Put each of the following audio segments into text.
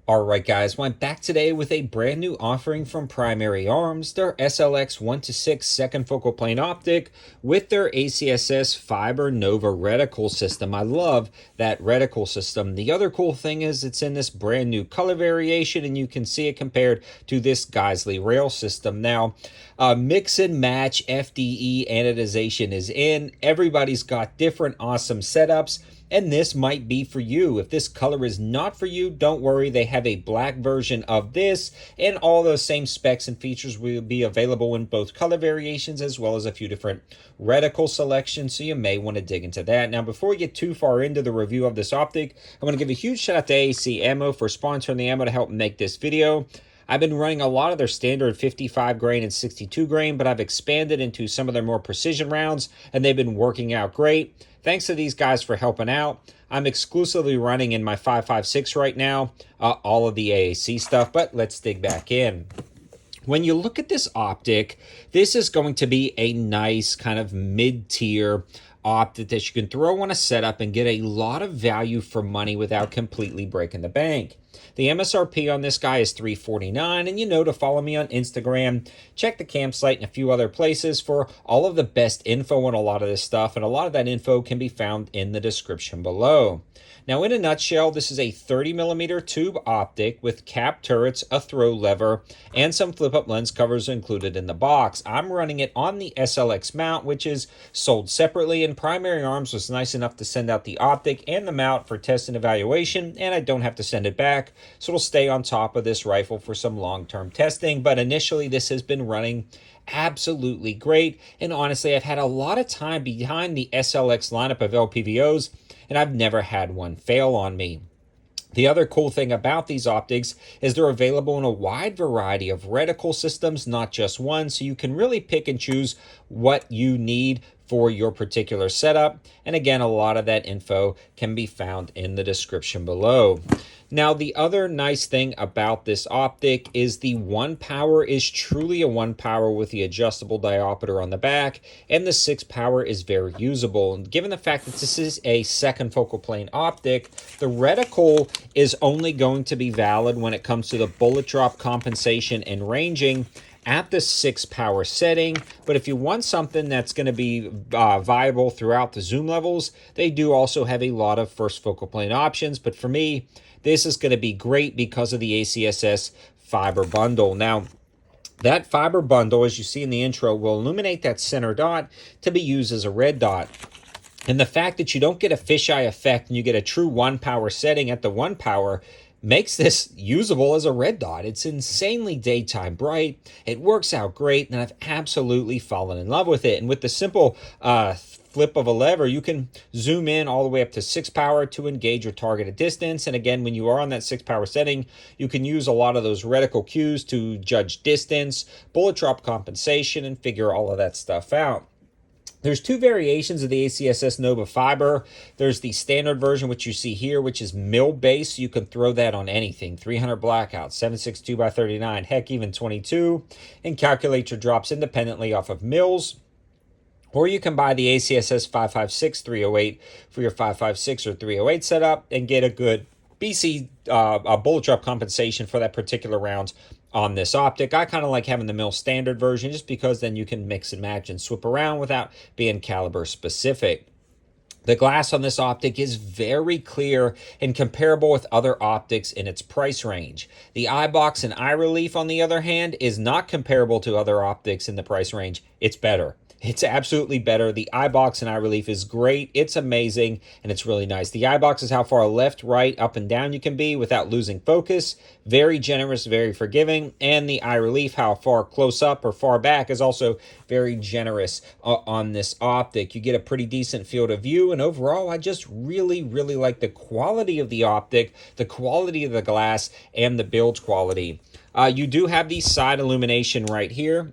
Alright guys, well, I'm back today with a brand new offering from Primary Arms, their SLX 1-6 second focal plane optic with their ACSS Fiber Nova reticle system. I love that reticle system. The other cool thing is it's in this brand new color variation, and you can see it compared to this Geisley rail system. Now, mix and match FDE anodization is in. Everybody's got different awesome setups, and this might be for you. If this color is not for you, don't worry. They have a black version of this, and all those same specs and features will be available in both color variations as well as a few different reticle selections, so you may want to dig into that. Now, before we get too far into the review of this optic, I want to give a huge shout out to AAC Ammo for sponsoring the ammo to help make this video. I've been running a lot of their standard 55 grain and 62 grain, but I've expanded into some of their more precision rounds, and they've been working out great. Thanks to these guys for helping out. I'm exclusively running in my 5.56 right now, all of the AAC stuff, but let's dig back in. When you look at this optic, this is going to be a nice kind of mid-tier optic that you can throw on a setup and get a lot of value for money without completely breaking the bank. The MSRP on this guy is $349, and you know to follow me on Instagram, check the campsite and a few other places for all of the best info on a lot of this stuff, and a lot of that info can be found in the description below. Now, in a nutshell, this is a 30mm tube optic with cap turrets, a throw lever, and some flip-up lens covers included in the box. I'm running it on the SLX mount, which is sold separately, and Primary Arms was nice enough to send out the optic and the mount for test and evaluation, and I don't have to send it back, so it'll stay on top of this rifle for some long-term testing. But initially, this has been running absolutely great, and honestly, I've had a lot of time behind the SLX lineup of LPVOs, and I've never had one fail on me. The other cool thing about these optics is they're available in a wide variety of reticle systems, not just one, so you can really pick and choose what you need for your particular setup. And again, a lot of that info can be found in the description below. Now, the other nice thing about this optic is the 1-power is truly a 1-power with the adjustable diopter on the back, and the 6-power is very usable. And given the fact that this is a second focal plane optic, the reticle is only going to be valid when it comes to the bullet drop compensation and ranging at the 6-power setting. But if you want something that's going to be viable throughout the zoom levels, they do also have a lot of first focal plane options. But for me, this is going to be great because of the ACSS fiber bundle. Now, that fiber bundle, as you see in the intro, will illuminate that center dot to be used as a red dot. And the fact that you don't get a fisheye effect and you get a true 1-power setting at the 1-power makes this usable as a red dot. It's insanely daytime bright. It works out great, and I've absolutely fallen in love with it. And with the simple flip of a lever, you can zoom in all the way up to 6-power to engage your target at distance. And again, when you are on that 6-power setting, you can use a lot of those reticle cues to judge distance, bullet drop compensation, and figure all of that stuff out. There's two variations of the ACSS Nova fiber. There's the standard version, which you see here, which is mill-based. You can throw that on anything. 300 blackout, 762 by 39, heck, even 22, and calculate your drops independently off of mills. Or you can buy the ACSS 556 308 for your 556 or 308 setup and get a good BC bullet drop compensation for that particular round on this optic. I kind of like having the mill standard version just because then you can mix and match and swip around without being caliber specific. The glass on this optic is very clear and comparable with other optics in its price range. The eye box and eye relief, on the other hand, is not comparable to other optics in the price range. It's better. It's absolutely better. The eye box and eye relief is great. It's amazing, and it's really nice. The eye box is how far left, right, up, and down you can be without losing focus. Very generous, very forgiving. And the eye relief, how far close up or far back, is also very generous on this optic. You get a pretty decent field of view, and overall, I just really, really like the quality of the optic, the quality of the glass, and the build quality. You do have the side illumination right here.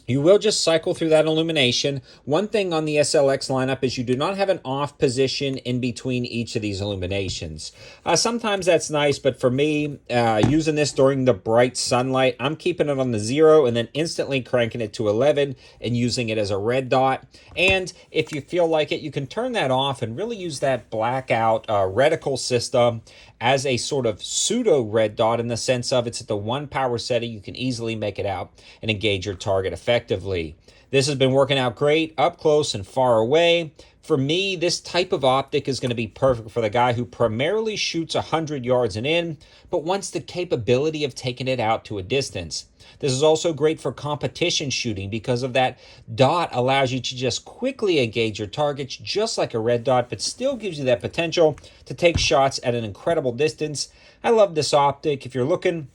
You will just cycle through that illumination. One thing on the SLX lineup is you do not have an off position in between each of these illuminations. Sometimes that's nice, but for me, using this during the bright sunlight, I'm keeping it on the 0 and then instantly cranking it to 11 and using it as a red dot. And if you feel like it, you can turn that off and really use that blackout reticle system as a sort of pseudo red dot, in the sense of it's at the 1 power setting. You can easily make it out and engage your target effectively. This has been working out great up close and far away. For me, this type of optic is going to be perfect for the guy who primarily shoots 100 yards and in, but wants the capability of taking it out to a distance. This is also great for competition shooting because of that dot allows you to just quickly engage your targets just like a red dot, but still gives you that potential to take shots at an incredible distance. I love this optic. If you're looking,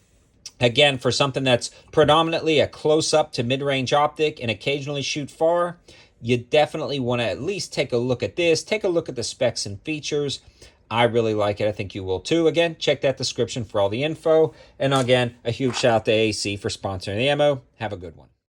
again, for something that's predominantly a close-up to mid-range optic and occasionally shoot far, you definitely want to at least take a look at this. Take a look at the specs and features. I really like it. I think you will too. Again, check that description for all the info. And again, a huge shout out to AC for sponsoring the ammo. Have a good one.